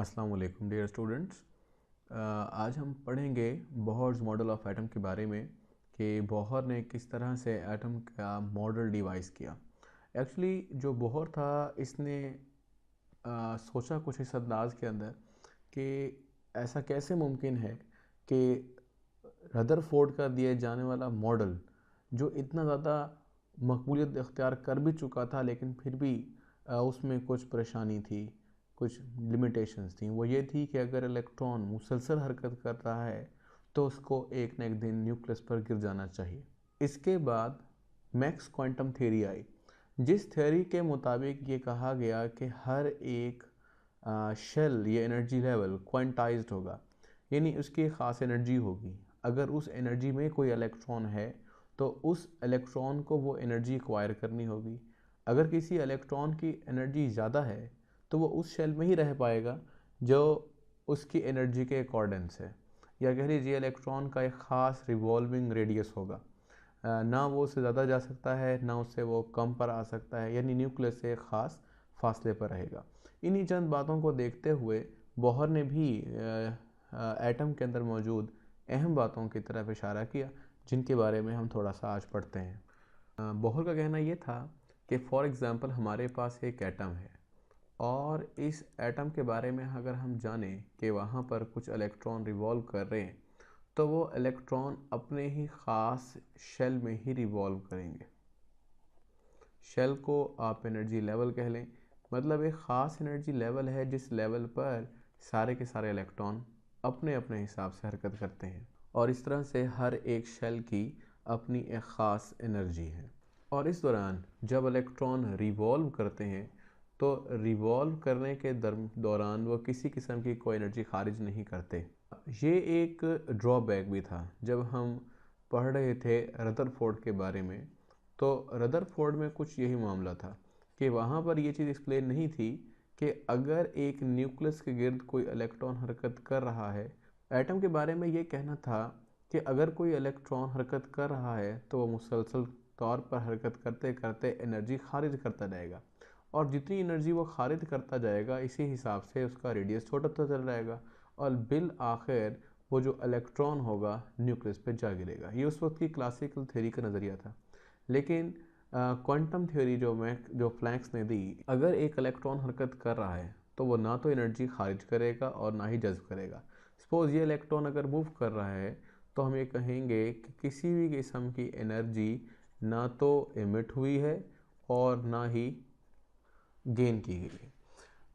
अस्सलाम वालेकुम dear students. आज हम पढ़ेंगे बोहर्स मॉडल ऑफ एटम के बारे में कि बोहर ने किस तरह से एटम का मॉडल डिवाइस किया। एक्चुअली जो बोहर था इसने सोचा कुछ इस अंदाज के अंदर कि ऐसा कैसे मुमकिन है कि रदरफोर्ड का दिए जाने वाला मॉडल जो इतना ज़्यादा मकबूलियत इख्तियार कर भी चुका था लेकिन फिर भी उसमें कुछ परेशानी थी, कुछ लिमिटेशंस थी। वो ये थी कि अगर इलेक्ट्रॉन मुसलसल हरकत कर रहा है तो उसको एक न एक दिन न्यूक्लियस पर गिर जाना चाहिए। इसके बाद मैक्स क्वांटम थ्योरी आई, जिस थ्योरी के मुताबिक ये कहा गया कि हर एक शेल या एनर्जी लेवल क्वांटाइज्ड होगा, यानी उसकी ख़ास एनर्जी होगी। अगर उस एनर्जी में कोई इलेक्ट्रॉन है तो उस इलेक्ट्रॉन को वो एनर्जी एक्वायर करनी होगी। अगर किसी इलेक्ट्रॉन की एनर्जी ज़्यादा है तो वो उस शेल में ही रह पाएगा जो उसकी एनर्जी के अकॉर्डेंस है, या कह लीजिए इलेक्ट्रॉन का एक ख़ास रिवॉल्विंग रेडियस होगा। ना वो उससे ज़्यादा जा सकता है ना उससे वो कम पर आ सकता है, यानी न्यूक्लियस से एक ख़ास फासले पर रहेगा। इन्हीं चंद बातों को देखते हुए बोहर ने भी एटम के अंदर मौजूद अहम बातों की तरफ इशारा किया, जिनके बारे में हम थोड़ा सा आज पढ़ते हैं। बोहर का कहना ये था कि फॉर एग्ज़ाम्पल हमारे पास एक एटम है और इस एटम के बारे में अगर हम जानें कि वहाँ पर कुछ इलेक्ट्रॉन रिवॉल्व कर रहे हैं तो वो इलेक्ट्रॉन अपने ही ख़ास शेल में ही रिवॉल्व करेंगे। शेल को आप एनर्जी लेवल कह लें, मतलब एक ख़ास एनर्जी लेवल है जिस लेवल पर सारे के सारे इलेक्ट्रॉन अपने अपने हिसाब से हरकत करते हैं, और इस तरह से हर एक शेल की अपनी एक ख़ास एनर्जी है। और इस दौरान जब इलेक्ट्रॉन रिवॉल्व करते हैं तो रिवॉल्व करने के दौरान वो किसी किस्म की कोई एनर्जी खारिज नहीं करते। ये एक ड्रॉबैक भी था। जब हम पढ़ रहे थे रदरफोर्ड के बारे में तो रदरफोर्ड में कुछ यही मामला था कि वहाँ पर ये चीज़ एक्सप्लेन नहीं थी कि अगर एक न्यूक्लियस के गिर्द कोई इलेक्ट्रॉन हरकत कर रहा है। एटम के बारे में ये कहना था कि अगर कोई इलेक्ट्रॉन हरकत कर रहा है तो वो मुसलसल तौर पर हरकत करते करते एनर्जी खारिज करता जाएगा, और जितनी एनर्जी वो खारिज करता जाएगा इसी हिसाब से उसका रेडियस छोटा चल जाएगा और बिल आखिर वो जो इलेक्ट्रॉन होगा न्यूक्लियस पे जा गिरेगा। ये उस वक्त की क्लासिकल थ्योरी का नज़रिया था। लेकिन क्वांटम थ्योरी जो फ्लैंक्स ने दी, अगर एक इलेक्ट्रॉन हरकत कर रहा है तो वो ना तो एनर्जी खारिज करेगा और ना ही जज्ब करेगा। सपोज़ ये इलेक्ट्रॉन अगर मूव कर रहा है तो हम ये कहेंगे कि किसी भी किस्म की एनर्जी ना तो एमिट हुई है और ना ही गेन की गई है।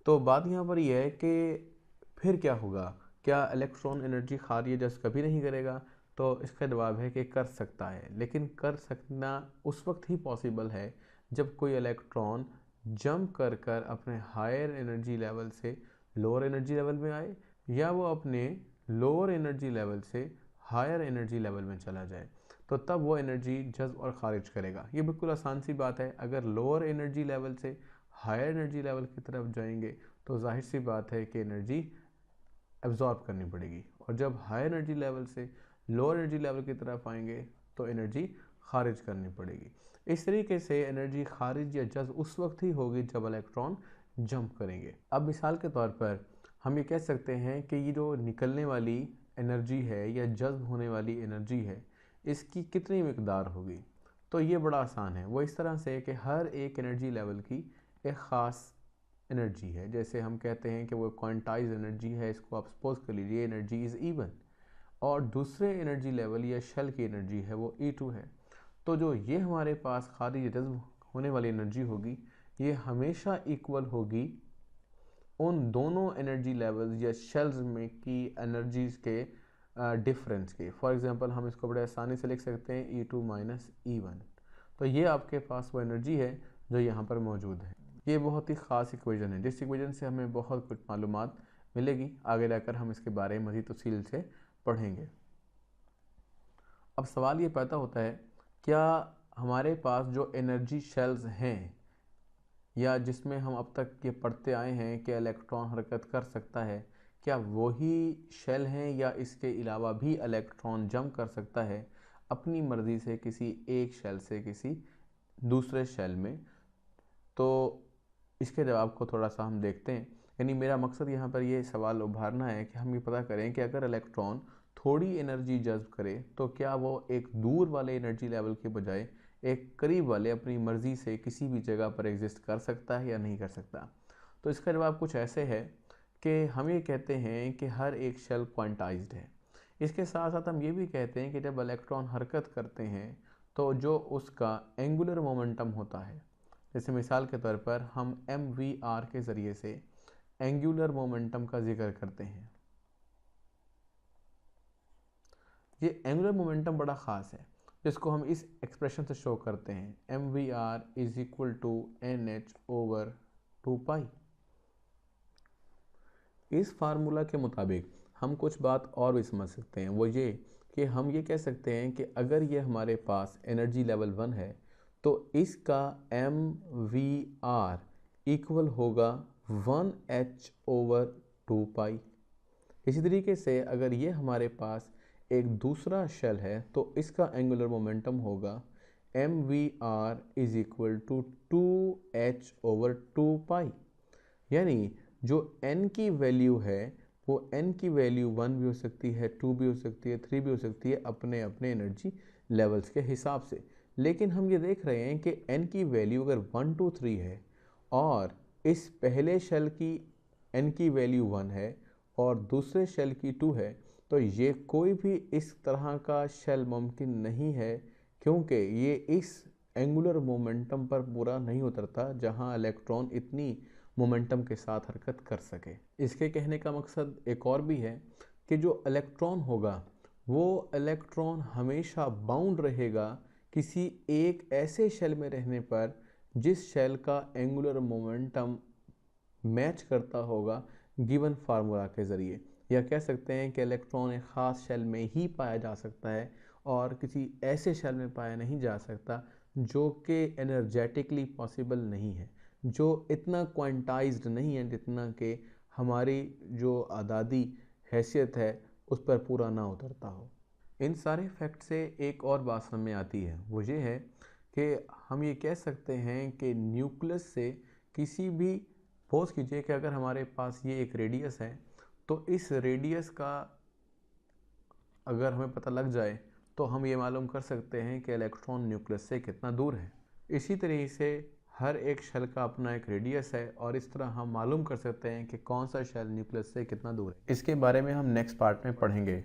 तो बात यहाँ पर यह है कि फिर क्या होगा, क्या इलेक्ट्रॉन एनर्जी खारिज जस्ट कभी नहीं करेगा? तो इसका जवाब है कि कर सकता है, लेकिन कर सकना उस वक्त ही पॉसिबल है जब कोई इलेक्ट्रॉन जंप कर कर अपने हायर एनर्जी लेवल से लोअर एनर्जी लेवल में आए, या वो अपने लोअर एनर्जी लेवल से हायर एनर्जी लेवल में चला जाए, तो तब वो एनर्जी जज्ब और खारिज करेगा। ये बिल्कुल आसान सी बात है। अगर लोअर एनर्जी लेवल से हायर एनर्जी लेवल की तरफ जाएंगे तो जाहिर सी बात है कि एनर्जी एब्जॉर्ब करनी पड़ेगी, और जब हाई एनर्जी लेवल से लोअर एनर्जी लेवल की तरफ आएंगे तो एनर्जी खारिज करनी पड़ेगी। इस तरीके से एनर्जी खारिज या जज्ब उस वक्त ही होगी जब इलेक्ट्रॉन जंप करेंगे। अब मिसाल के तौर पर हम ये कह सकते हैं कि ये जो निकलने वाली एनर्जी है या जज्ब होने वाली एनर्जी है, इसकी कितनी मिकदार होगी। तो ये बड़ा आसान है। वो इस तरह से कि हर एक एनर्जी लेवल की एक ख़ास एनर्जी है। जैसे हम कहते हैं कि वो क्वांटाइज एनर्जी है, इसको आप सपोज कर लीजिए एनर्जी इज़ इवन, और दूसरे एनर्जी लेवल या शेल की एनर्जी है वो E2 है। तो जो ये हमारे पास खारिज जज्ब होने वाली एनर्जी होगी ये हमेशा इक्वल होगी उन दोनों एनर्जी लेवल्स या शेल्स में की एनर्जीज़ के डिफरेंस के। फॉर एग्जांपल हम इसको बड़े आसानी से लिख सकते हैं E2 माइनस E1। तो ये आपके पास वो एनर्जी है जो यहाँ पर मौजूद है। ये बहुत ही ख़ास इक्वेशन है जिस इक्वेशन से हमें बहुत कुछ मालूमात मिलेगी। आगे जाकर हम इसके बारे में मज़ीद तफसील से पढ़ेंगे। अब सवाल ये पैदा होता है, क्या हमारे पास जो एनर्जी शेल्स हैं या जिसमें हम अब तक ये पढ़ते आए हैं कि इलेक्ट्रॉन हरकत कर सकता है, क्या वही शेल हैं या इसके अलावा भी इलेक्ट्रॉन जंप कर सकता है अपनी मर्ज़ी से किसी एक शेल से किसी दूसरे शेल में? तो इसके जवाब को थोड़ा सा हम देखते हैं यानी मेरा मकसद यहाँ पर ये सवाल उभारना है कि हम ये पता करें कि अगर इलेक्ट्रॉन थोड़ी एनर्जी जज्ब करे तो क्या वो एक दूर वाले एनर्जी लेवल के बजाय एक करीब वाले अपनी मर्ज़ी से किसी भी जगह पर एग्जिस्ट कर सकता है या नहीं कर सकता। तो इसका जवाब कुछ ऐसे है कि हम ये कहते हैं कि हर एक शेल क्वांटाइज्ड है। इसके साथ साथ हम ये भी कहते हैं कि जब इलेक्ट्रॉन हरकत करते हैं तो जो उसका एंगुलर मोमेंटम होता है, जैसे मिसाल के तौर पर हम mvr के ज़रिए से एंगुलर मोमेंटम का जिक्र करते हैं। ये एंगुलर मोमेंटम बड़ा ख़ास है जिसको हम इस एक्सप्रेशन से शो करते हैं mvr is equal to nh/2π। इस फार्मूला के मुताबिक हम कुछ बात और भी समझ सकते हैं, वो ये कि हम ये कह सकते हैं कि अगर ये हमारे पास एनर्जी लेवल 1 है तो इसका mvr इक्वल होगा 1h/2π। इसी तरीके से अगर ये हमारे पास एक दूसरा शेल है तो इसका एंगुलर मोमेंटम होगा mvr is equal to 2h/2π। यानी जो n की वैल्यू है वो n की वैल्यू 1 भी हो सकती है, 2 भी हो सकती है, 3 भी हो सकती है अपने अपने एनर्जी लेवल्स के हिसाब से। लेकिन हम ये देख रहे हैं कि n की वैल्यू अगर 1 2 3 है और इस पहले शेल की n की वैल्यू 1 है और दूसरे शेल की 2 है तो ये कोई भी इस तरह का शेल मुमकिन नहीं है, क्योंकि ये इस एंगुलर मोमेंटम पर पूरा नहीं उतरता जहां इलेक्ट्रॉन इतनी मोमेंटम के साथ हरकत कर सके। इसके कहने का मकसद एक और भी है कि जो इलेक्ट्रॉन होगा वो इलेक्ट्रॉन हमेशा बाउंड रहेगा किसी एक ऐसे शेल में रहने पर जिस शेल का एंगुलर मोमेंटम मैच करता होगा गिवन फार्मूला के ज़रिए, या कह सकते हैं कि इलेक्ट्रॉन एक ख़ास शेल में ही पाया जा सकता है और किसी ऐसे शेल में पाया नहीं जा सकता जो कि एनर्जेटिकली पॉसिबल नहीं है, जो इतना क्वांटाइज्ड नहीं है जितना कि हमारी जो आदादी हैसियत है उस पर पूरा ना उतरता हो। इन सारे फैक्ट से एक और बात समझ में आती है, वो ये है कि हम ये कह सकते हैं कि न्यूक्लियस से किसी भी, सपोज कीजिए कि अगर हमारे पास ये एक रेडियस है तो इस रेडियस का अगर हमें पता लग जाए तो हम ये मालूम कर सकते हैं कि इलेक्ट्रॉन न्यूक्लियस से कितना दूर है। इसी तरीके से हर एक शेल का अपना एक रेडियस है और इस तरह हम मालूम कर सकते हैं कि कौन सा शेल न्यूक्लियस से कितना दूर है। इसके बारे में हम नेक्स्ट पार्ट में पढ़ेंगे।